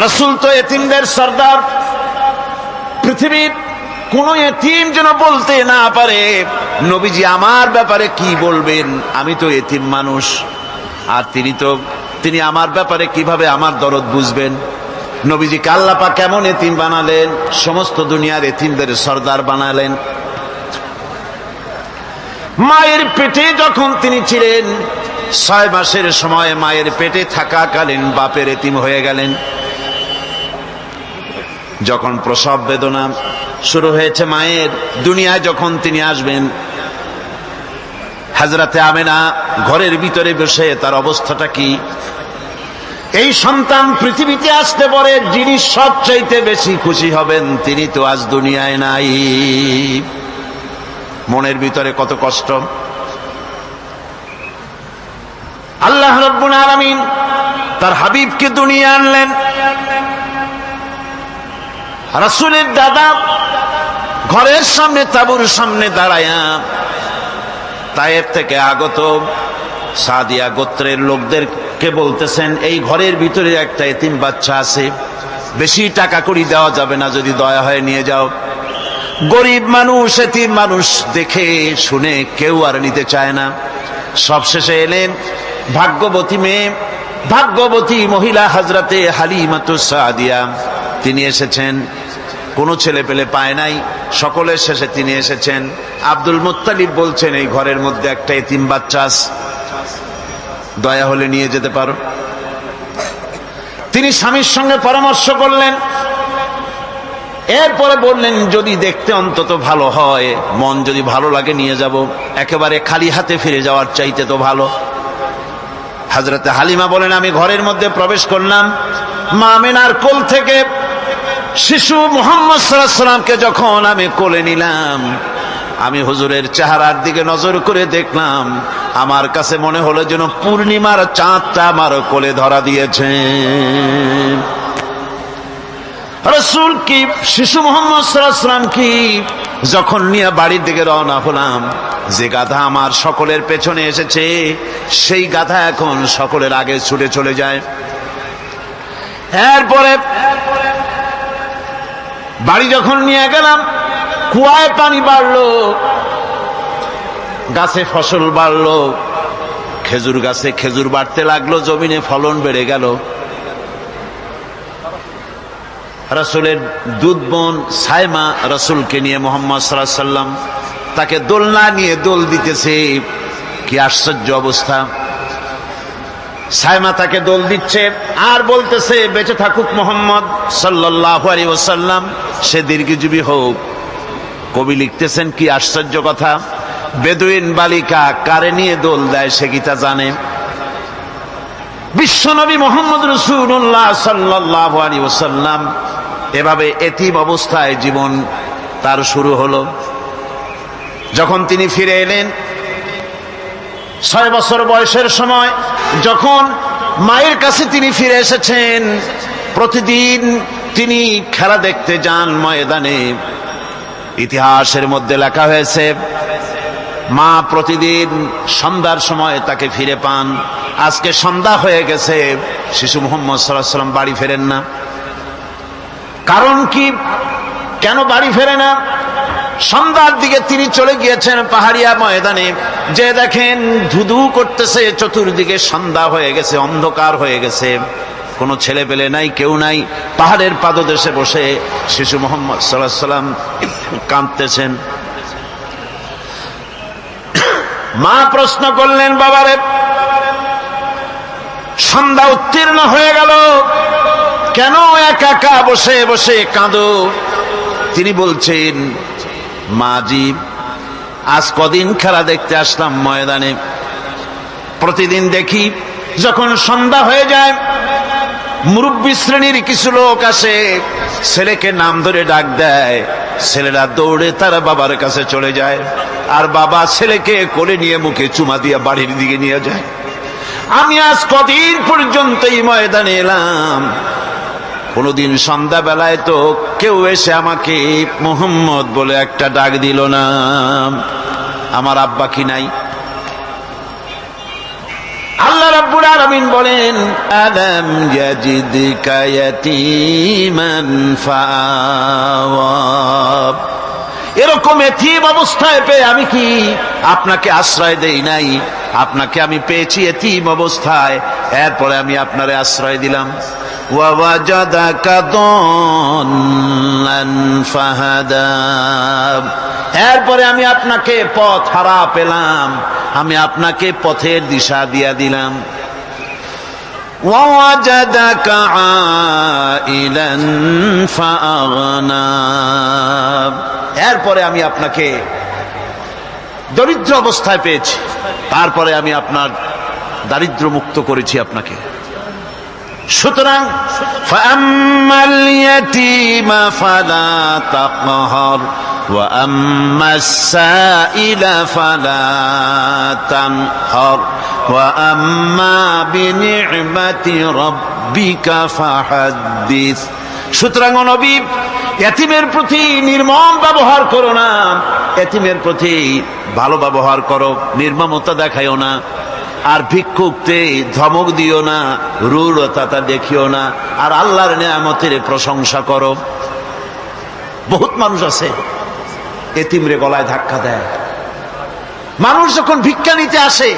রাসূল তো এতিমদের সর্দার। পৃথিবীর কোন এতিম যেন বলতে না পারে নবীজি আমার ব্যাপারে কি বলবেন, আমি তো এতিম মানুষ, আর তিনি আমার ব্যাপারে কিভাবে আমার দরদ বুঝবেন। নবীজিকে আল্লাহ পাক কেমন এতিম বানালেন, সমস্ত দুনিয়ার এতিমদের সর্দার বানালেন। মায়ের পেটে যখন তিনি ছিলেন, 6 মাসের সময় মায়ের পেটে থাকাকালীন বাপের এতিম হয়ে গেলেন। যখন প্রসব বেদনা শুরু হয়েছে মায়ের, দুনিয়ায় যখন তিনি আসবেন, হযরতে আমেনা ঘরের ভিতরে বসে তার অবস্থাটা কি? এই সন্তান পৃথিবীতে আসতে পরে যিনি সবচাইতে বেশি খুশি হবেন তিনি তো আজ দুনিয়ায় নাই। মনের ভিতরে কত কষ্ট। আল্লাহ রাব্বুল আলামিন তার হাবিবকে দুনিয়া আনলেন। রাসূলের দাদা ঘরের সামনে তাঁবুর সামনে দাঁড়ায়া তায়েফ থেকে আগত সাদিয়া গোত্রের লোকদেরকে বলতেছেন, এই ঘরের ভিতরে একটা এতিম বাচ্চা আছে, বেশি টাকা কড়ি দেওয়া যাবে না, যদি দয়া হয় নিয়ে যাও। গরিব মানুষ, এতিম মানুষ দেখে শুনে কেউ আর নিতে চায় না। সবশেষে এলেন ভাগ্যবতী মেয়ে, ভাগ্যবতী মহিলা হযরতে হালিমাতুস সাদিয়া। তিনি এসেছেন, কোনো ছেলে পেলে পায় নাই, সকলের শেষে তিনি এসেছেন। আব্দুল মুত্তালিব বলছেন, এই ঘরের মধ্যে একটা এতিম বাচ্চা আছে, দয়া হলে নিয়ে যেতে পারো। তিনি স্বামীর সঙ্গে পরামর্শ করলেন, এরপরে বললেন, যদি দেখতে অন্তত ভালো হয়, মন যদি ভালো লাগে নিয়ে যাব, একেবারে খালি হাতে ফিরে যাওয়ার চাইতে তো ভালো। হযরতে হালিমা বলেন, আমি ঘরের মধ্যে প্রবেশ করলাম, মা আমেনার কোল থেকে শিশু মুহাম্মদ সাল্লাল্লাহু আলাইহি সাল্লামকে যখন আমি কোলে নিলাম, আমি হুজুরের চেহারার দিকে নজর করে দেখলাম, আমার কাছে মনে হলো যেন পূর্ণিমার চাঁদটা আমার কোলে ধরা দিয়েছে। রাসূল কি শিশু মুহাম্মদ সাল্লাল্লাহু আলাইহি সাল্লাম কি যখন নিয়ে বাড়ির দিকে রওনা হলাম, যে গাধা আমার সকলের পেছনে এসেছে, সেই গাধা এখন সকলের আগে ছুটে চলে যায়। এরপরে বাড়ি যখন নিয়ে গেলাম, কুয়ায় পানি বাড়লো, গাছে ফসল বাড়লো, খেজুর গাছে খেজুর বাড়তে লাগলো, জমিনে ফলন বেড়ে গেল। রাসূলের দুধ বোন সাইমা রাসূলকে নিয়ে মুহাম্মদ সাল্লাল্লাহু আলাইহি সাল্লাম তাকে দোলনা নিয়ে দোল দিতেছে। কি আশ্চর্য অবস্থা! সাইমা তাকে দোল দিচ্ছে আর বলতেছে, বেঁচে থাকুক মুহাম্মদ সাল্লাল্লাহু আলাইহি ওয়াসাল্লাম, সে দীর্ঘজীবী হোক। কবি লিখতেছেন, কি আশ্চর্য কথা! বেদুইন বালিকা কারে নিয়ে দোল দেয় সে কি তা জানে? বিশ্বনবী মুহাম্মদ রাসূলুল্লাহ সাল্লাল্লাহু আলাইহি ওয়াসাল্লাম এভাবে এতিম অবস্থায় জীবন তার শুরু হলো। যখন তিনি ফিরে এলেন 6 বছর বয়সের সময়, যখন মায়ের কাছে তিনি ফিরে এসেছেন, প্রতিদিন তিনি খেলা দেখতে যান ময়দানে। ইতিহাসের মধ্যে লেখা হয়েছে, মা প্রতিদিন সন্ধ্যার সময় তাকে ফিরে পান। আজকে সন্ধ্যা হয়ে গেছে, শিশু মুহাম্মদ সাল্লাল্লাহু আলাইহি ওয়াসাল্লাম বাড়ি ফেরেন না। কারণ কি? কেন বাড়ি ফেরে না? সন্ধ্যার দিকে তিনি চলে গিয়েছেন পাহাড়িয়া ময়দানে, যে দেখেন ধুধু করতেছে, চতুর্দিকে সন্ধ্যা হয়ে গেছে, অন্ধকার হয়ে গেছে, কোনো ছেলে পেলে নাই, কেউ নাই। পাহাড়ের পাদদেশে বসে শিশু মুহাম্মদ সাল্লাল্লাহু আলাইহি ওয়াসাল্লাম কাঁদতেছেন। মা প্রশ্ন করলেন, বাবারে, সন্ধ্যা উত্তীর্ণ হয়ে গেল, কেন একা একা বসে বসে কাঁদো? তিনি বলছেন, মাজি, আজ কদিন খেলা দেখতে আসলাম ময়দানে, প্রতিদিন দেখি যখন সন্ধ্যা হয়ে যায়, মুরব্বী শ্রেণীর কিছু লোক আসে, ছেলেকে নাম ধরে ডাক দেয়, ছেলেরা দৌড়ে তার বাবার কাছে চলে যায়, আর বাবা ছেলেকে কোলে নিয়ে মুখে চুমা দিয়ে বাড়ির দিকে নিয়ে যায়। আমি আজ কদিন পর্যন্ত এই ময়দানে এলাম, কোনদিন সন্ধ্যাবেলায় তো কেউ এসে আমাকে মুহাম্মদ বলে একটা ডাক দিল না। আমার আব্বা কি নাই? আল্লাহ রাব্বুল আলামিন আলামিন বলেন, আলাম ইয়াজিদকা ইয়াতীমান ফাআওয়া, এরকম এতিম অবস্থায় পেয়ে আমি কি আপনাকে আশ্রয় দেই নাই? আপনাকে আমি পেয়েছি এতিম অবস্থায়, এরপরে আমি আপনারে আশ্রয় দিলাম। ওয়া ওয়াজাদাকা দাল্লান ফাহাদা, এরপরে আমি আপনাকে পথ হারা পেলাম, আমি আপনাকে পথের দিশা দিয়া দিলাম। ওয়া ওয়াজাদাকা আইলান ফাআগনা, এরপরে আমি আপনাকে দরিদ্র অবস্থায় পেয়েছি, তারপরে আমি আপনার দারিদ্র মুক্ত করেছি আপনাকে। সুতরাং ফাআম্মাল ইয়াতীমা ফালা তাকহার ওয়া আম্মাস সাইলা ফালা তানহার ওয়া আম্মা বিনি'মাতি রাব্বিকা ফাহাদ্দিস। সুতরাং নবী, এতিমের প্রতি নির্মম ব্যবহার করো না, এতিমের প্রতি ভালো ব্যবহার করো, নির্মমতা দেখাইও না। আর ভিক্ষুককে ধমক দিও না, রূঢ়তা দেখিও না, আর আল্লাহর নিয়ামতের প্রশংসা করো। বহুত মানুষ আছে এতিমরে গলায় ধাক্কা দেয়। মানুষ যখন ভিক্ষা নিতে আসে,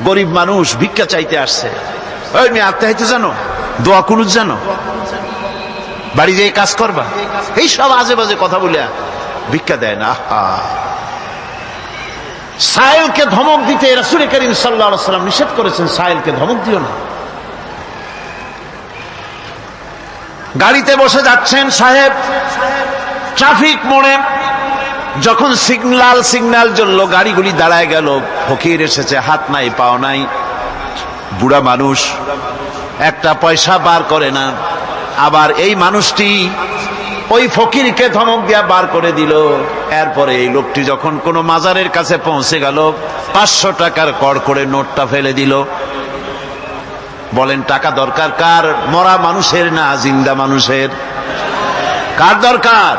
গরিব মানুষ ভিক্ষা চাইতে আসছে, ওই মেয়ে আত্মহাইতে জানো, দোয়া কুনুত জানো, বাড়ি যেয়ে কাজ করবা, এই সব আজে বাজে কথা বলে ভিক্ষা দেয় না। সাইলকে ধমক দিতে রাসূল করিম সাল্লাল্লাহু আলাইহি ওয়াসাল্লাম নিষেধ করেছেন, সাইলকে ধমক দিও না। গাড়িতে বসে যাচ্ছেন সাহেব, ট্রাফিক মোড়ে যখন সিগন্যাল জ্বলল, গাড়িগুলি দাঁড়ায় গেল, ফকির এসেছে, হাত নাই পাও নাই, বুড়া মানুষ, একটা পয়সা বার করে না। আবার এই মানুষটি ওই ফকিরকে ধমক দিয়া বার করে দিল। এরপরে এই লোকটি যখন কোনো মাজারের কাছে পৌঁছে গেল, 500 টাকার কড় করে নোটটা ফেলে দিল। বলেন টাকা দরকার কার? মরা মানুষের না জিন্দা মানুষের? কার দরকার?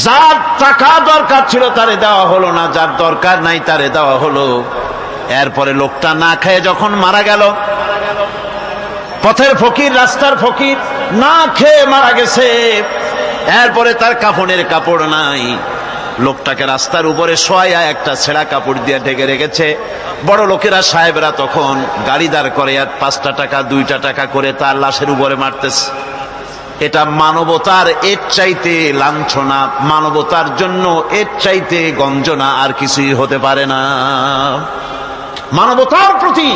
যার টাকা দরকার ছিল তারে দেওয়া হলো না, যার দরকার নাই তারে দেওয়া হলো। এরপরে লোকটা না খেয়ে যখন মারা গেল, পথের ফকির, রাস্তার ফকির, না খেয়ে মারা গেছে। এরপরে তার কাফনের কাপড় নাই, লোকটাকে রাস্তার উপরে শোয়া একটা ছেঁড়া কাপড় দিয়ে ঢেকে রেখেছে। বড় লোকেরা, সাহেবরা তখন গাড়ি দাঁড় করে আর 5 টাকা 2 টাকা করে তার লাশের উপরে মারতেছে। এটা মানবতার এর চাইতে লাঞ্ছনা, মানবতার জন্য এর চাইতে গঞ্জনা আর কিছুই হতে পারে না। মানবতার প্রতি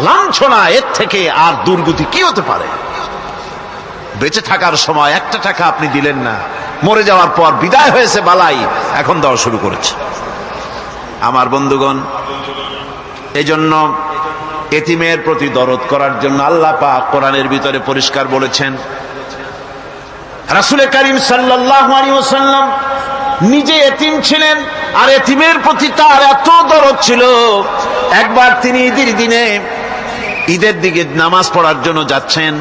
লাঞ্ছনা, এর থেকে আর দুর্গতি কি হতে পারে? বেঁচে থাকার সময় 1 টাকা আপনি দিলেন না, মরে যাওয়ার পর বিদায় হয়েছে বালাই, এখন দেওয়া শুরু করেছে। আমার বন্ধুগণ, এই জন্য এতিমের প্রতি দরদ করার জন্য আল্লাহ পাক কোরআনের ভিতরে পরিষ্কার বলেছেন। রাসূল করিম সাল্লাল্লাহু আলাইহি ওয়াসাল্লাম নিজে এতিম ছিলেন, আর এতিমের প্রতি তার এত দরদ ছিল, একবার তিনি ঈদের দিকে নামাজ পড়ার জন্য যাচ্ছেন।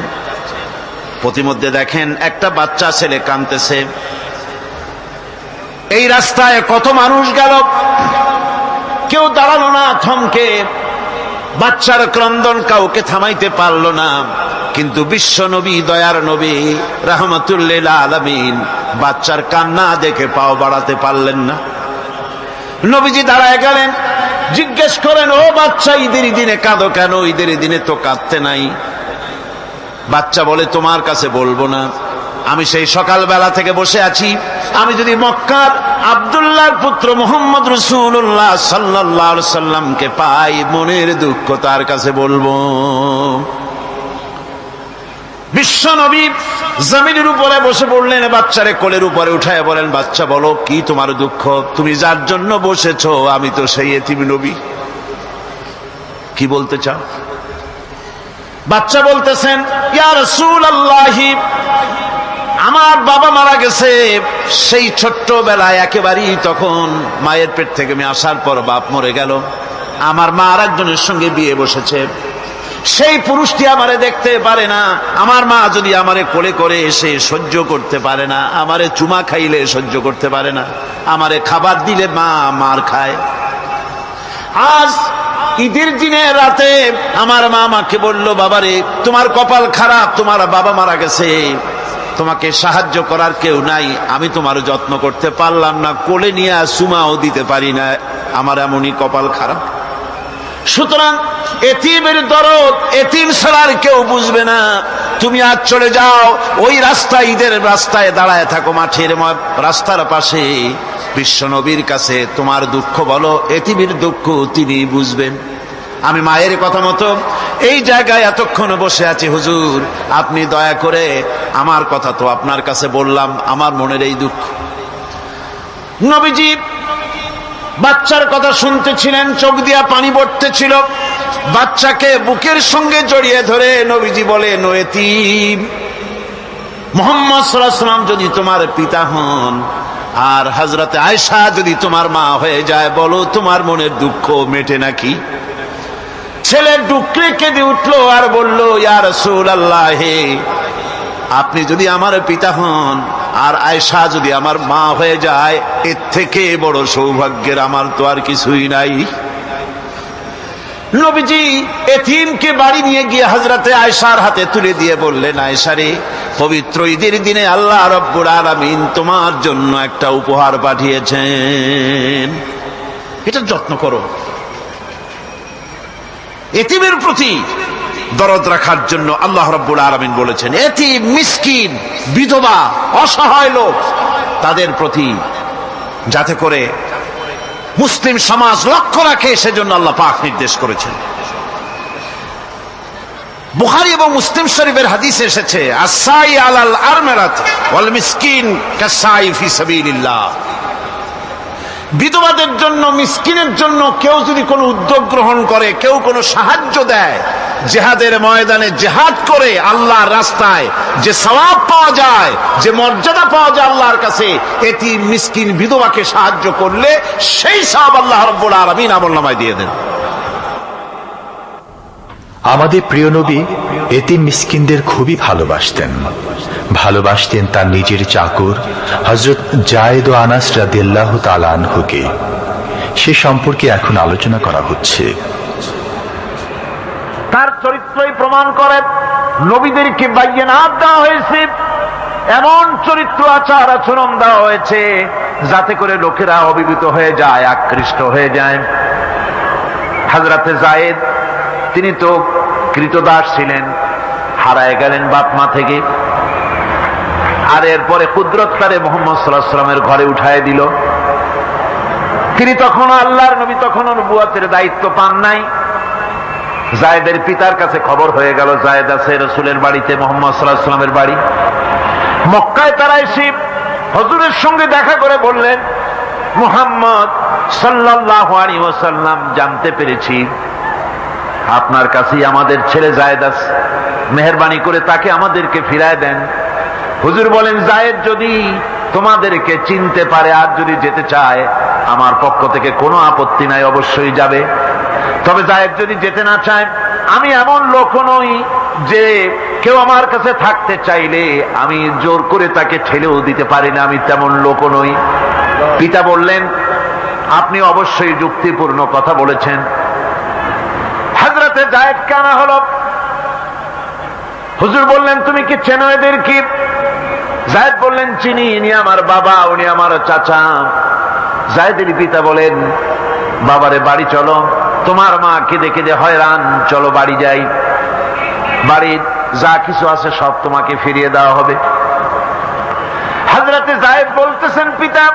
প্রতিমধ্যে দেখেন একটা বাচ্চা ছেলে কাঁদতেছে। এই রাস্তায় কত মানুষ গেল, কেউ দাঁড়ালো না থমকে, বাচ্চার ক্রন্দন কাউকে থামাইতে পারলো না। কিন্তু বিশ্ব নবী, দয়ার নবী রাহমাতুল লিল আলামিন বাচ্চার কান্না দেখে পাও বাড়াতে পারলেন না। নবীজি দাঁড়ায় গেলেন, জিজ্ঞেস করেন, ও বাচ্চা, ঈদের দিনে কাঁদো কেন? ঈদের দিনে তো কাঁদতে নাই। বাচ্চা বলে, তোমার কাছে বলবো না, আমি সেই সকালবেলা থেকে বসে আছি, আমি যদি মক্কার আব্দুল্লাহর পুত্র মুহাম্মদ রাসূলুল্লাহ সাল্লাল্লাহু আলাইহি সাল্লামকে পাই, মনের দুঃখ তার কাছে বলবো। বিশ্ব নবী জমিনের উপরে বসে পড়লেন, বাচ্চারে কোলের উপরে উঠায় বলেন, বাচ্চা বলো কি তোমার দুঃখ? তুমি যার জন্য বসেছো আমি তো সেই এতিম নবী, কি বলতে চাও? বাচ্চা বলতেছেন, ইয়া রাসূলুল্লাহ, আমার বাবা মারা গেছে, সেই ছোট্টবেলায় একেবারেই তখন মায়ের পেট থেকে আমি আসার পর বাপ মরে গেল, আমার মা আর একজনের সঙ্গে বিয়ে বসেছে, সেই পুরুষটি আমারে দেখতে পারে না, আমার মা যদি আমারে কোলে করে এসে সহ্য করতে পারে না, আমারে চুমা খাইলে সহ্য করতে পারে না, আমারে খাবার দিলে মা মার খায়। আজ ঈদের দিনে রাতে আমার মা আমাকে বলল, বাবারে তোমার কপাল খারাপ, তোমার বাবা মারা গেছে, তোমাকে সাহায্য করার কেউ নাই, আমি তোমার যত্ন করতে পারলাম না, কোলে নিয়ে সুমাও দিতে পারি না, আমার এমনই কপাল খারাপ। সুতরাং এতিমের দরদ এতিম ছাড়ার কেউ বুঝবে না। তুমি আজ চলে যাও, ওই রাস্তায়, ঈদের রাস্তায় দাঁড়ায় থাকো, মাঠের রাস্তার পাশে, বিশ্ব নবীর কাছে তোমার দুঃখ বলো, এতিমের দুঃখ তিনি বুঝবেন। আমি মায়ের কথা মতো এই জায়গায় এতক্ষণ বসে আছি, হুজুর আপনি দয়া করে, আমার কথা তো আপনার কাছে বললাম, আমার মনের এই দুঃখ। নবীজি বাচ্চার কথা শুনতেছিলেন, চোখ দিয়া পানি পড়তেছিল, বাচ্চাকে বুকের সঙ্গে জড়িয়ে ধরে নবীজি বলেন, ও এতিম, মুহাম্মদ সাল্লাল্লাহু আলাইহি ওয়াসাল্লাম যদি তোমার পিতা হন আর হযরতে আয়েশা যদি তোমার মা হয়ে যায়, বলো তোমার মনের দুঃখ মেটে নাকি? ছেলে ডুকরে কেঁদে উঠলো আর বলল, ইয়া রাসূলুল্লাহ, হে আপনি যদি আমার পিতা হন আর আয়েশা যদি আমার মা হয়ে যায়, এর থেকে বড় সৌভাগ্যের আমার তো আর কিছুই নাই। নবীজি এতিমকে বাড়ি নিয়ে গিয়ে হযরতে আয়েশার হাতে তুলে দিয়ে বললেন, আয়েশা রে, পবিত্র ঈদের দিনে আল্লাহ রাব্বুল আলামিন তোমার জন্য একটা উপহার পাঠিয়েছেন, এটা যত্ন করো। এতিমের প্রতি দরদ রাখার জন্য আল্লাহ রাব্বুল আলামিন বলেছেন, এতিম, মিসকিন, বিধবা, অসহায় লোক, তাদের প্রতি যাতে করে মুসলিম সমাজ লক্ষ্য রাখে, সেজন্য আল্লাহ পাক নির্দেশ করেছেন। বুখারী এবং মুসলিম শরীফের হাদিসে এসেছে, আস-সাই আলাল আরমারাত ওয়াল মিসকিন কাস-সাই ফি সাবিলিল্লাহ। বিধবাদের জন্য, মিসকিনের জন্য কেউ যদি কোনো উদ্যোগ গ্রহণ করে, কেউ কোনো সাহায্য দেয়, জিহাদের ময়দানে জিহাদ করে আল্লাহর রাস্তায় যে সওয়াব পাওয়া যায়, যে মর্যাদা পাওয়া যায় আল্লাহর কাছে, এতিম, মিসকিন, বিধবাকে সাহায্য করলে সেই সওয়াব আল্লাহ রাব্বুল আলামিন আমলনামায় দিয়ে দেন। আমাদের প্রিয় নবী এতিম মিসকিনদের খুবই ভালোবাসতেন তার নিজের চাকর হযরত যায়েদ ও আনাস রাদিয়াল্লাহু তাআলা আনহুকে। সে সম্পর্কে এখন আলোচনা করা হচ্ছে। তার চরিত্রই প্রমাণ করে, নবীদেরকে বাইয়ানাত দেওয়া হয়েছে, এমন চরিত্র আচার আচরণ দেওয়া হয়েছে যাতে করে লোকেরা অভিভূত হয়ে যায়, আকৃষ্ট হয়ে যায়। হযরতে যায়েদ, তিনি তো কৃতদাস ছিলেন, হারায় গেলেন বাপ মা থেকে, আর এরপরে কুদরত তারে মুহাম্মদ সাল্লাল্লাহু আলাইহি ওয়াসাল্লামের ঘরে উঠায় দিল। তিনি তখন আল্লাহর নবী, তখন নবুয়তের দায়িত্ব পান নাই। যায়েদের পিতার কাছে খবর হয়ে গেল, যায়েদ আছে রাসূলের বাড়িতে, মুহাম্মদ সাল্লাল্লাহু আলাইহি ওয়াসাল্লামের বাড়ি মক্কায়। তারা এসে হুজুরের সঙ্গে দেখা করে বললেন, মুহাম্মদ সাল্লাল্লাহু আলাইহি ওয়াসাল্লাম, জানতে পেরেছি আপনার কাছেই আমাদের ছেলে যায়েদ আছে, মেহেরবানি করে তাকে আমাদেরকে ফিরায় দেন। হুজুর বলেন, যায়েদ যদি তোমাদেরকে চিনতে পারে আর যদি যেতে চায়, আমার পক্ষ থেকে কোনো আপত্তি নাই, অবশ্যই যাবে। তবে যায়েদ যদি যেতে না চায়, আমি এমন লোক নই যে কেউ আমার কাছে থাকতে চাইলে আমি জোর করে তাকে ঠেলেও দিতে পারি না, আমি তেমন লোক নই। পিতা বললেন, আপনি অবশ্যই যুক্তিপূর্ণ কথা বলেছেন। হযরতে যায়েদ কানা হলো। হুজুর বললেন, তুমি কি চেনো এদের? কি? যায়েদ বললেন, চিনি, ইনি আমার বাবা, উনি আমার চাচা। যায়েদের পিতা বলেন, বাবারে বাড়ি চলো, তোমার মা কেঁদে কেঁদে হয়রান, চলো বাড়ি যাই, বাড়ির যা কিছু আছে সব তোমাকে ফিরিয়ে দেওয়া হবে। হযরতে যায়েদ বলতেছেন, পিতা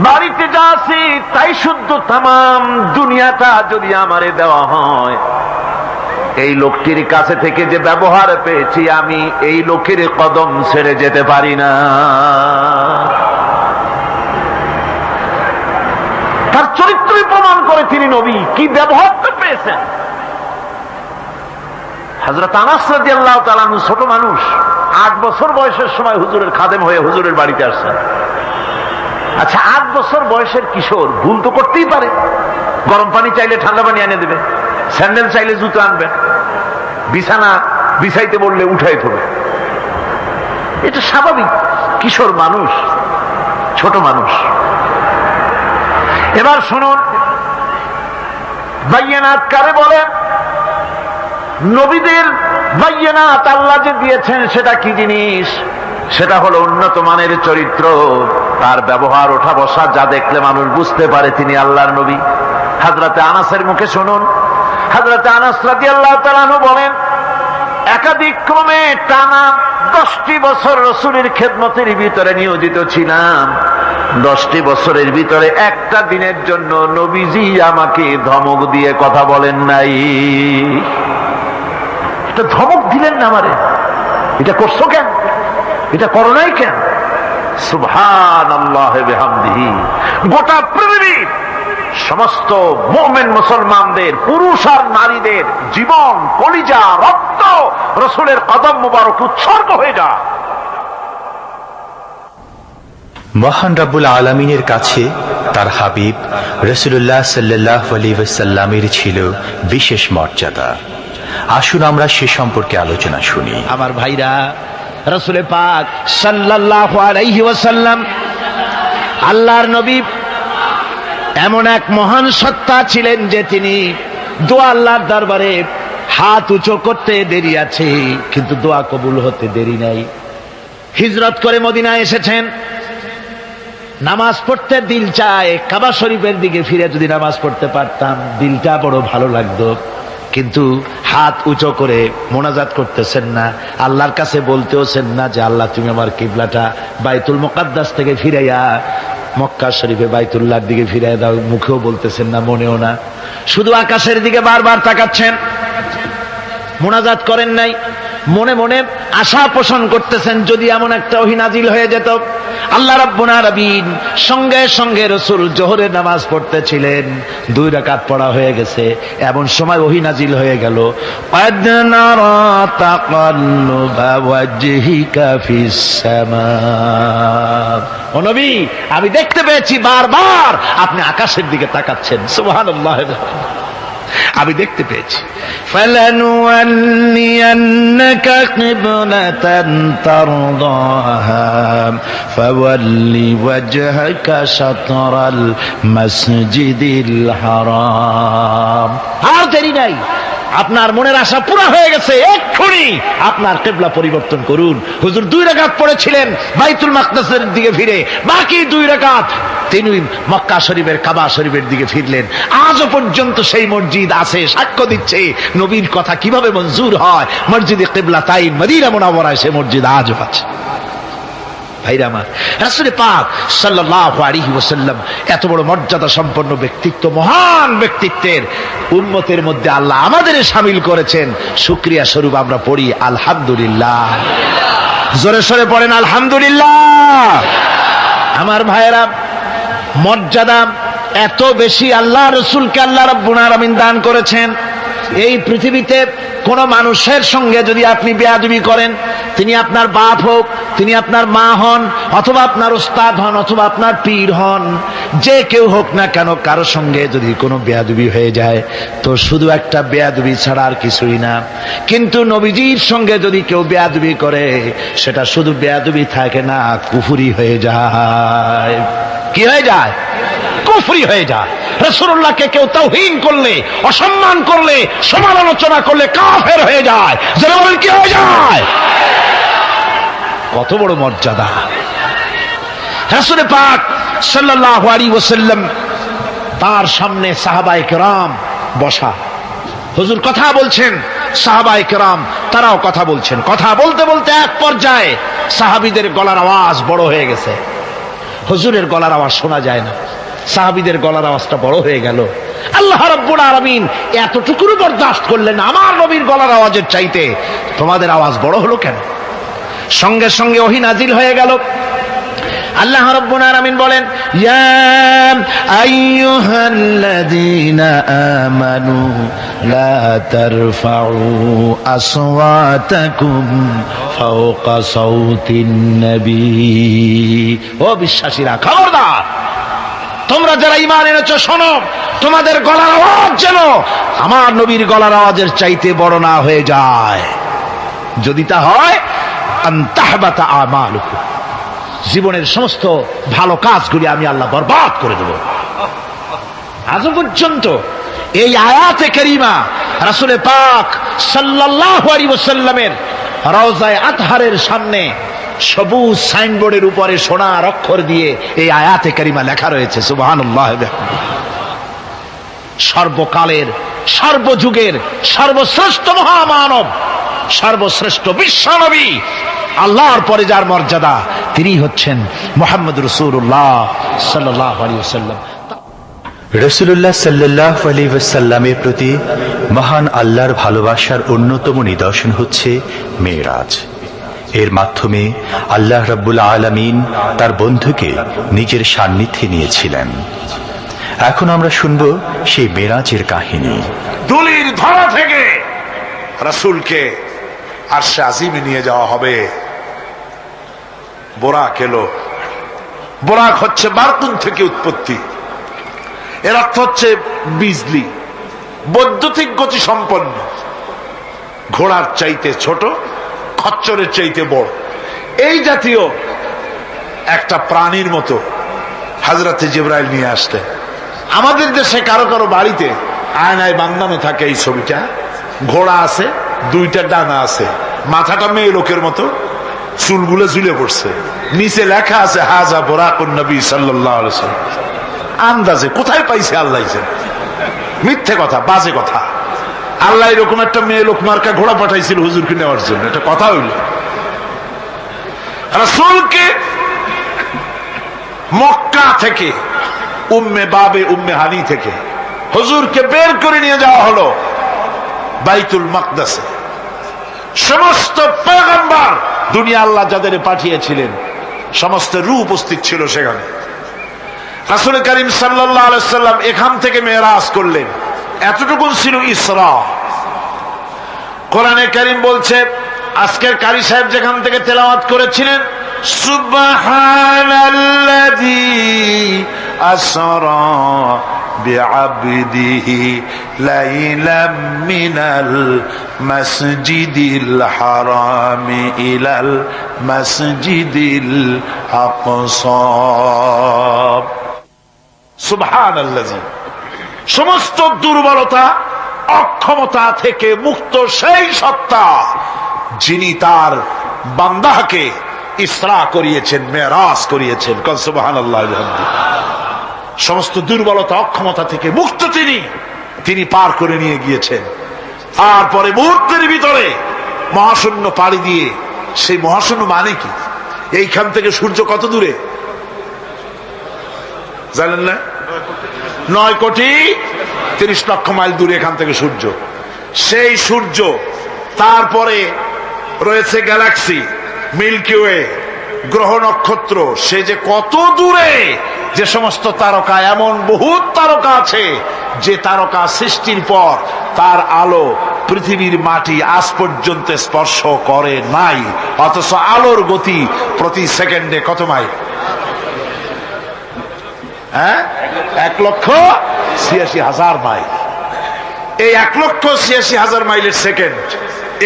বাড়িতে যা আছি তাই শুদ্ধ, তামাম দুনিয়াটা যদি আমারে দেওয়া হয়, এই লোকটির কাছে থেকে যে ব্যবহার পেয়েছি, আমি এই লোকের কদম ছেড়ে যেতে পারি না। তার চরিত্রই প্রমাণ করে তিনি নবী, কি ব্যবহারটা পেয়েছেন। হযরত আনাস রাদিয়াল্লাহু তাআলা আনহু ছোট মানুষ, 8 বছর বয়সের সময় হুজুরের খাদেম হয়ে হুজুরের বাড়িতে আসছেন। আচ্ছা, 8 বছর বয়সের কিশোর ভুল তো করতেই পারে, গরম পানি চাইলে ঠান্ডা পানি এনে দেবে, স্যান্ডেল চাইলে জুতো আনবে, বিছানা বিছাইতে বললে উঠাই দেবে, এটা স্বাভাবিক। কিশোর মানুষ, ছোট মানুষ। এবার শুনুন, বাইয়ানাত কারে বলেন? নবীদের বাইয়ানাত আল্লাহ যে দিয়েছেন সেটা কি জিনিস? সেটা হলো উন্নত মানের চরিত্র, তার ব্যবহার ওঠা বসা যা দেখলে মানুষ বুঝতে পারে তিনি আল্লাহর নবী। হযরতে আনাসের মুখে শুনুন, হযরতে আনাস রাদিয়াল্লাহু তাআলা আনহু বলেন, একাধিক ক্রমে টানা 10টি বছর রাসূলের খেদমতের ভিতরে নিয়োজিত ছিলাম। 10টি বছরের ভিতরে একটা দিনের জন্য নবীজি আমাকে ধমক দিয়ে কথা বলেন নাই। এটা ধমক দিলেন না আমারে, এটা করছো কেন, এটা করো নাই কেন? সুবহানাল্লাহ বিহামদিহি। গোটা পৃথিবীর সমস্ত মুমিন মুসলমানদের, পুরুষ আর নারীদের জীবন, কলিজা, রক্ত রাসূলের কদম মুবারক উৎসর্গ হয়ে যায়। মহান রব্বুল আলামিনের কাছে তার হাবিব রাসূলুল্লাহ সাল্লাল্লাহু আলাইহি ওয়াসাল্লামের ছিল বিশেষ মর্যাদা। আসুন আমরা সে সম্পর্কে আলোচনা শুনি। আমার ভাইরা, রাসূল পাক সাল্লাল্লাহু আলাইহি ওয়াসাল্লাম আল্লাহর নবী এমন এক মহান সত্তা ছিলেন যে তিনি দোয়া আল্লাহর দরবারে হাত উঁচু করতে দেরি আছে, কিন্তু দোয়া কবুল হতে দেরি নাই। হিজরত করে মদিনায় এসেছেন, নামাজ পড়তে দিল চায়, কাবা শরীফের দিকে ফিরে যদি নামাজ পড়তে পারতাম দিলটা বড় ভালো লাগতো, কিন্তু হাত উঁচু করে মোনাজাত করতেছেন না, আল্লাহর কাছে বলতেওছেন না যে আল্লাহ তুমি আমার কিবলাটা বাইতুল মুকাদ্দাস থেকে ফিরাইয়া মক্কা শরীফে বাইতুল্লাহর দিকে ফিরাই দাও, মুখেও বলতেছেন না, মনেও না, শুধু আকাশের দিকে বারবার তাকাচ্ছেন, মোনাজাত করেন নাই। মনে মনে আশা পোষণ করতেছেন যদি এমন একটা ওহী নাজিল হয়ে যেত। আল্লাহ রাব্বুল আলামিন সঙ্গে সঙ্গে রাসূল জোহরের নামাজ পড়তেছিলেন, 2 রাকাত পড়া হয়ে গেছে, এমন সময় ওহী নাজিল হয়ে গেল, ক্বাদ নারা তাকাল্লুবা ওয়াজহিকা ফিস সামা। ও নবী, আমি দেখতে পেয়েছি বারবার আপনি আকাশের দিকে তাকাচ্ছেন। সুবহানাল্লাহ, আমি দেখতে পেয়েছি। ফালানুওয়াল্লিয়ান্নাকা কিবলাতান তারদাহা ফাওয়াল্লি ওয়াজহাকা শাতরাল মাসজিদিল হারাম। আর দেরি নাই, আপনার মনের আশা পুরা হয়ে গেছে, এক্ষুনি আপনার কিবলা পরিবর্তন করুন। হুজুর 2 রাকাত পড়েছিলেন বাইতুল মাকদাসের দিকে ফিরে, বাকি 2 রাকাত তিনি মক্কা শরীফের কাবা শরীফের দিকে ফিরলেন। আজও পর্যন্ত সেই মসজিদ আছে, সাক্ষ্য দিচ্ছে নবীর কথা কিভাবে মঞ্জুর হয়। মসজিদে কিবলাতাইন মদিনা মুনাওয়ারায় সে মসজিদ আজও আছে। ভাইরা আমার, রাসূল পাক সাল্লাল্লাহু আলাইহি ওয়াসাল্লাম এত বড় মর্যাদা সম্পন্ন ব্যক্তিত্ব, মহান ব্যক্তিত্বের উম্মতের মধ্যে আল্লাহ আমাদের শামিল করেছেন। শুকরিয়া স্বরূপ আমরা পড়ি আলহামদুলিল্লাহ। জোরে সরে পড়েন আলহামদুলিল্লাহ। আমার ভাইরা, মর্যাদা এত বেশি আল্লাহ রাসূলকে আল্লাহ রাব্বুল আলামিন দান করেছেন। এই পৃথিবীতে কোন মানুষের সঙ্গে যদি আপনি বেয়াদবি করেন, তিনি আপনার বাপ হোক, তিনি আপনার মা হন, অথবা আপনার উস্তাদ হন, অথবা আপনার পীর হন, যে কেউ হোক না কেন, কারো সঙ্গে যদি কোনো বেয়াদবি হয়ে যায় তো শুধু একটা বেয়াদবি ছাড়া আর কিছুই না। কিন্তু নবীজির সঙ্গে যদি কেউ বেয়াদবি করে সেটা শুধু বেয়াদবি থাকে না, কুফরি হয়ে যায়। কি হয়ে যায়? কুফরি হয়ে যায়। রাসূলুল্লাহকে কেউ তাওহীন করলে, অসম্মান করলে, সমালোচনা করলে কাফের হয়ে যায়। যারা বলেন কি হয়ে যায়? কত বড় মর্যাদা! রাসূল পাক সাল্লাল্লাহু আলাইহি ওয়াসাল্লাম, তার সামনে সাহাবায়ে কেরাম বসা, হুজুর কথা বলছেন, সাহাবায়ে কেরাম তারাও কথা বলছেন। কথা বলতে বলতে এক পর্যায়ে সাহাবীদের গলার আওয়াজ বড় হয়ে গেছে, হুজুরের গলার আওয়াজ শোনা যায় না, সাহাবীদের গলার আওয়াজটা বড় হয়ে গেল। আল্লাহ রাব্বুল আলামিন এতটুকু বরদাস্ত করলেন, আমার নবীর গলার আওয়াজের চাইতে তোমাদের আওয়াজ বড় হলো কেন? সঙ্গে সঙ্গে ওহী নাজিল হয়ে গেল। আল্লাহ রাব্বুল আলামিন বলেন, ইয়া আইয়ুহাল্লাযীনা আমানু লা তারফাউ আসওয়াতাকুম ফাওকা সাওতিন নবী। ও বিশ্বাসীরা, খবরদার, তোমরা যারা ঈমান এনেছো শোনো, তোমাদের গলার আওয়াজ যেন আমার নবীর গলার আওয়াজের চাইতে বড় না হয়ে যায়। যদি তা হয়, আনতাহবাতা আমালুকুম, জীবনের সমস্ত ভালো কাজগুলি আমি আল্লাহ বরবাদ করে দেব। আজ পর্যন্ত এই আয়াতে কারিমা রাসূল পাক সাল্লাল্লাহু আলাইহি ওয়াসাল্লামের রওজায়ে আতহারের সামনে সবুজ সাইনবোর্ডের উপরে সোনার অক্ষর দিয়ে এই আয়াতে কারিমা লেখা রয়েছে। সুবহানাল্লাহ। সর্বকালের, সর্বযুগের সর্বশ্রেষ্ঠ মহামানব, সর্বশ্রেষ্ঠ বিশ্বনবী, আল্লাহর পরে যার মর্যাদা, তিনি হচ্ছেন মুহাম্মদ রাসূলুল্লাহ সাল্লাল্লাহু আলাইহি ওয়াসাল্লাম। রাসূলুল্লাহ সাল্লাল্লাহু আলাইহি ওয়াসাল্লামের প্রতি মহান আল্লাহর ভালোবাসার অন্যতম নিদর্শন হচ্ছে মেরাজ। এর মাধ্যমে আল্লাহ রাব্বুল আলামিন তার বন্ধুকে নিজের সান্নিধ্যে নিয়েছিলেন। এখন আমরা শুনব সেই মেরাজের কাহিনী। দুলির ধরা থেকে রাসূলকে আরশে আজিমে নিয়ে যাওয়া হবে। বোরাক এলো। বোরাক হচ্ছে বারকুন থেকে উৎপত্তি। এর অর্থ হচ্ছে বিজলি, বৈদ্যুতিক গতি সম্পন্ন, ঘোড়ার চাইতে ছোট, খচ্চরের চাইতে বড়, এই জাতীয় একটা প্রাণীর মতো হযরতে জিবরাইল নিয়ে আসলেন। আমাদের দেশে কারো কারো বাড়িতে আয়নায় বাঁধানো থাকে এই ছবিটা। ঘোড়া আছে, দুইটা ডানা আছে, মাথাটা মেয়ে লোকের মতো, চুলগুলো ঝুলে পড়ছে, নিচে লেখা আছে হাজা বুরাকুন নবী সাল্লাল্লাহু আলাইহি ওয়াসাল্লাম। আন্দাজে কোথায় পাইছে আল্লাহ জানে, মিথ্যে কথা, বাজে কথা। আল্লাহ এরকম একটা মেয়ে লোক মার্কা ঘোড়া পাঠাইছিল হুজুরকে নেওয়ার জন্য, এটা কথা হইল। রাসূলকে মক্কা থেকে, উম্মে বাবে উম্মে হানি থেকে হুজুরকে বের করে নিয়ে যাওয়া হলো বাইতুল মাকদাসে। সমস্ত পয়গম্বর, দুনিয়া আল্লাহ যাদের পাঠিয়েছিলেন, সমস্ত রূহ উপস্থিত ছিল সেখানে। রাসূল করিম সাল্লাল্লাহু আলাইহি ওয়াসাল্লাম এখান থেকে মেরাজ করলেন। এতটুকু ছিল ইসরা। কোরআনে কারীম বলছে, আজকের কারি সাহেব যেখান থেকে তেলাওয়াত করেছিলেন, সুবহানাল্লাযী আসরা বিআবদিহি লাইলাম মিনাল মাসজিদিল হারামি ইলাল মাসজিদিল আকসা। সুবহানাল্লাযী, সমস্ত দুর্বলতা, অক্ষমতা থেকে মুক্ত সেই সত্তা যিনি তার বান্দাকে ইসরা করিয়েছেন, মেরাজ করিয়েছেন। সুবহানাল্লাহ। সমস্ত দুর্বলতা, অক্ষমতা থেকে মুক্ত তিনি পার করে নিয়ে গিয়েছেন। তারপরে মুহূর্তের ভিতরে মহাশূন্য পাড়ি দিয়ে, সেই মহাশূন্য মানে কি? এইখান থেকে সূর্য কত দূরে জানেন না? 9,30,00,000 মাইল দূরে এখান থেকে সূর্য। সেই সূর্য, তারপরে রয়েছে গ্যালাক্সি, মিল্কি ওয়ে, গ্রহ নক্ষত্র, সে যে কত দূরে, যে সমস্ত তারকা, এমন বহুত তারকা আছে যে তারকা সৃষ্টির পর তার আলো পৃথিবীর মাটি আজ পর্যন্ত স্পর্শ করে নাই, অথচ আলোর গতি প্রতি সেকেন্ডে কত মাইল? 1,86,000 মাইল। এই 1,86,000 মাইলের সেকেন্ড,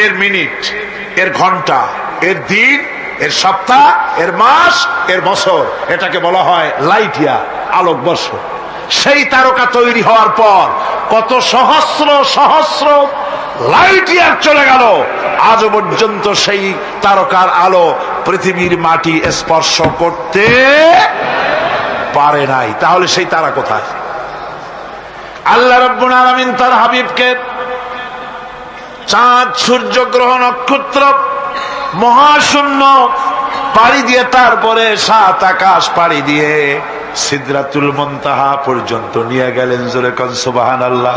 এর মিনিট, এর ঘন্টা, এর দিন, এর সপ্তাহ, এর মাস, এর বছর, এটাকে বলা হয় লাইট ইয়ার, আলোকবর্ষ। সেই তারকা তৈরি হওয়ার পর কত সহস্র সহস্র লাইট ইয়ার চলে গেল, আজও পর্যন্ত সেই তারকার আলো পৃথিবীর মাটি স্পর্শ করতে পারে নাই। তাহলে সেই তারা কোথায়? আল্লাহ রাব্বুল আলামিন তার হাবিবকে চাঁদ, সূর্য, গ্রহ, নক্ষত্র, মহাশূন্য পাড়ি দিয়ে, তারপরে 7 আকাশ পাড়ি দিয়ে সিদরাতুল মুনতাহা পর্যন্ত নিয়ে গেলেন। জোরে কোন সুবহানাল্লাহ।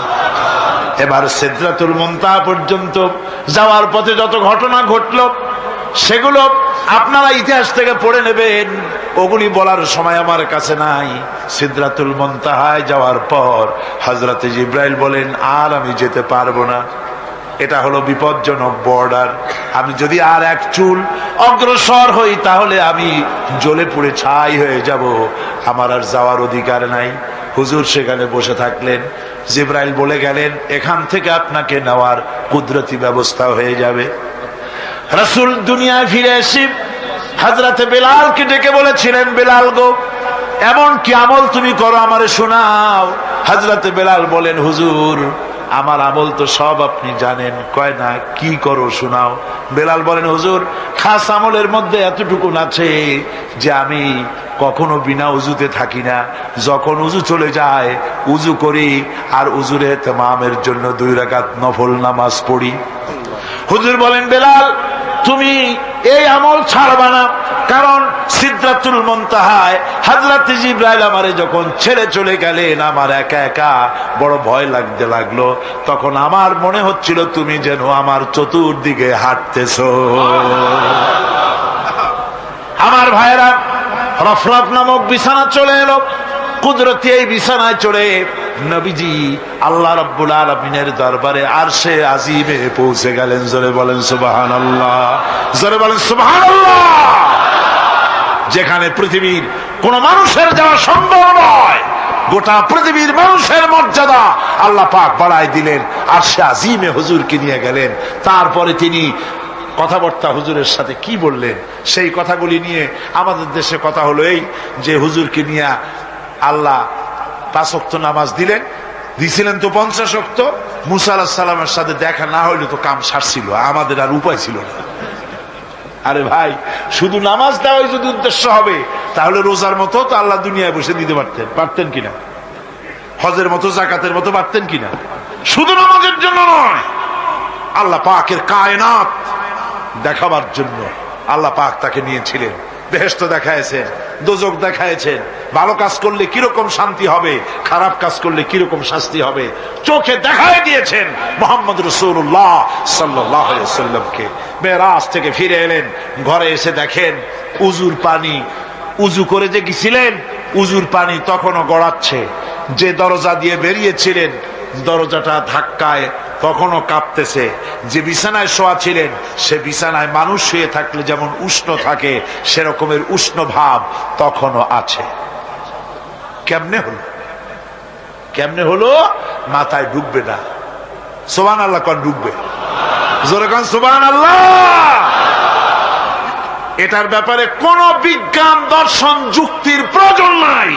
এবার সিদরাতুল মুনতাহা পর্যন্ত যাওয়ার পথে যত ঘটনা ঘটল, সেগুলো আপনারা ইতিহাস থেকে পড়ে নেবেন, ওগুলি বলার সময় আমার কাছে নাই। সিদরাতুল মুনতাহায় যাওয়ার পর হযরতে জিবরাইল বলেন, আর আমি যেতে পারবো না, এটা হলো বিপজ্জনক বর্ডার। আমি যদি আর এক চুল অগ্রসর হই তাহলে আমি জ্বলে পুড়ে ছাই হয়ে যাব, আমার আর যাওয়ার অধিকার নাই। হুজুর সেখানে বসে থাকলেন। জিবরাইল বলে গেলেন, এখান থেকে আপনাকে নেওয়ার কুদরতি ব্যবস্থা হয়ে যাবে। রাসূল দুনিয়ায় ফিরে এসে হযরতে বেলালকে ডেকে বলেছিলেন, বেলাল গো, এমন কি আমল তুমি করো আমারে শোনাও। হযরতে বেলাল বলেন, হুজুর আমার আমল তো সব আপনি জানেন। কয় না, কি করো শোনাও। বেলাল বলেন, হুজুর খাস আমলের মধ্যে এতটুকু আছে যে আমি কখনো বিনা উজুতে থাকি না। যখন উজু চলে যায় উজু করি, আর উজুর ইহতিমামের জন্য 2 রাকাত নফল নামাজ পড়ি। হুজুর বলেন, বেলাল তুমি এই আমল ছাড়বা না, কারণ সিদরাতুল মুনতাহায় হযরত জিবরাইল আমারে যখন ছেড়ে চলে গেলেন, আমার একা একা বড় ভয় লাগতে লাগলো। তখন আমার মনে হচ্ছিল তুমি যেন আমার চতুর্দিকে হাঁটতেছো। আমার ভাইরা, রফরফ নামক বিছানা চলে এলো। কুদরতি এই বিছানায় চড়ে নবীজি আল্লাহ রাব্বুল আলামিনের দরবারে আরশে আজিমে পৌঁছে গেলেন। জোরে বলেন সুবহানাল্লাহ, জোরে বলেন সুবহানাল্লাহ। যেখানে পৃথিবীর কোন মানুষের যাওয়া সম্ভব নয়, গোটা পৃথিবীর মানুষের মর্যাদা আল্লাহ পাক বাড়ায় দিলেন। আরশে আজিমে হুজুরকে নিয়ে গেলেন। তারপরে তিনি কথাবার্তা হুজুরের সাথে কি বললেন, সেই কথাগুলি নিয়ে আমাদের দেশে কথা হলো এই যে হুজুরকে নিয়ে আল্লাহ 5 ওয়াক্ত নামাজ দিছিলেন তো 50 ওয়াক্ত। মুসা আলাইহিস সালামের সাথে দেখা না হইলে তো কাম সারছিল, আমাদের আর উপায় ছিল না। আরে ভাই, শুধু নামাজ দেওয়াই যদি উদ্দেশ্য হবে তাহলে রোজার মতো তো আল্লাহ দুনিয়ায় বসে দিতে পারতেন কিনা? হজের মতো, জাকাতের মতো পারতেন কিনা? শুধু নামাজের জন্য নয়, আল্লাহ পাকের কায়নাত দেখাবার জন্য আল্লাহ পাক তাকে নিয়েছিলেন। বেহেশত দেখাইছেন, দোজখ দেখাইছেন, ভালো কাজ করলে কিরকম শান্তি হবে, খারাপ কাজ করলে কিরকম শাস্তি হবে চোখে দেখায় দিয়েছেন মুহাম্মদ রাসূলুল্লাহ সাল্লাল্লাহু আলাইহি ওয়াসাল্লামকে। মেরাজ থেকে ফিরে এলেন, ঘরে এসে দেখেন উজুর পানি, উজু করে যে গেছিলেন উজুর পানি তখনও গড়াচ্ছে। যে দরজা দিয়ে বেরিয়েছিলেন দরজাটা ধাক্কায় তখনও কাঁপতেছে। যে বিছানায় শোয়া ছিলেন সে বিছানায় মানুষ শুয়ে থাকলে যেমন উষ্ণ থাকে সেরকমের উষ্ণ ভাব তখনও আছে। কেমনে হলো? কেমনে হলো? মাথায় ঢুকবে না। সুবহানাল্লাহ কোন ঢুকবে? জোরে কোন সুবহানাল্লাহ। এটার ব্যাপারে কোন বিজ্ঞান, দর্শন, যুক্তির প্রয়োজন নাই।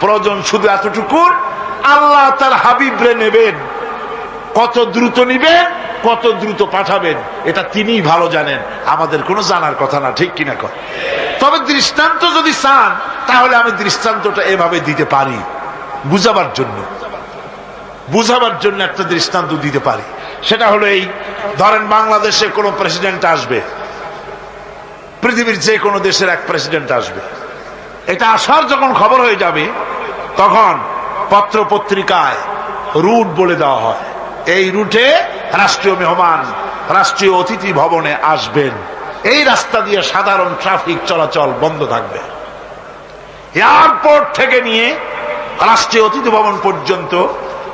প্রয়োজন শুধু এতটুকু, আল্লাহ তার হাবিবরে নেবেন, কত দ্রুত নিবেন, কত দ্রুত পাঠাবেন এটা তিনিই ভালো জানেন, আমাদের কোনো জানার কথা না। ঠিক কিনা কর? তবে দৃষ্টান্ত যদি চান তাহলে আমি দৃষ্টান্তটা এভাবে দিতে পারি, বুঝাবার জন্য একটা দৃষ্টান্ত দিতে পারি। সেটা হলো এই, ধরেন বাংলাদেশে কোনো প্রেসিডেন্ট আসবে, পৃথিবীর যে কোনো দেশের এক প্রেসিডেন্ট আসবে। এটা আসার যখন খবর হয়ে যাবে তখন পত্র পত্রিকায় রুট বলে দেওয়া হয়, এই রুটে রাষ্ট্রীয় মেহমান রাষ্ট্রীয় অতিথি ভবনে আসবেন, এই রাস্তা দিয়ে সাধারণ ট্রাফিক চলাচল বন্ধ থাকবে। এয়ারপোর্ট থেকে নিয়ে রাষ্ট্রীয় অতিথি ভবন পর্যন্ত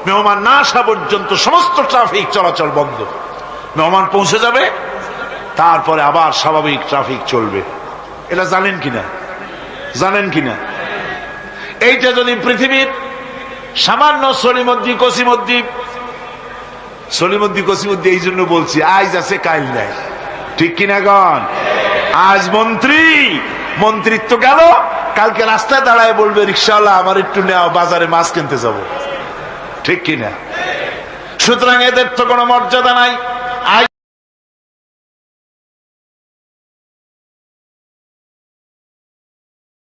মেহমান না আসা পর্যন্ত সমস্ত ট্রাফিক চলাচল বন্ধ। মেহমান পৌঁছে যাবে, তারপরে আবার স্বাভাবিক ট্রাফিক চলবে। এটা জানেন কিনা? এইটা যদি পৃথিবীর সামান্য সলিমদ্দি কসিমদ্দি, এই জন্য বলছি আজ আছে কাল নাই। ঠিক কিনা গণ? আজ মন্ত্রিত্ব গেল, কালকে রাস্তায় দাঁড়ায় বলবে রিকশাওয়ালা আমার একটু নেওয়া, বাজারে মাছ কিনতে যাব। ঠিক কিনা? সুতরাং এদের তো কোনো মর্যাদা নাই।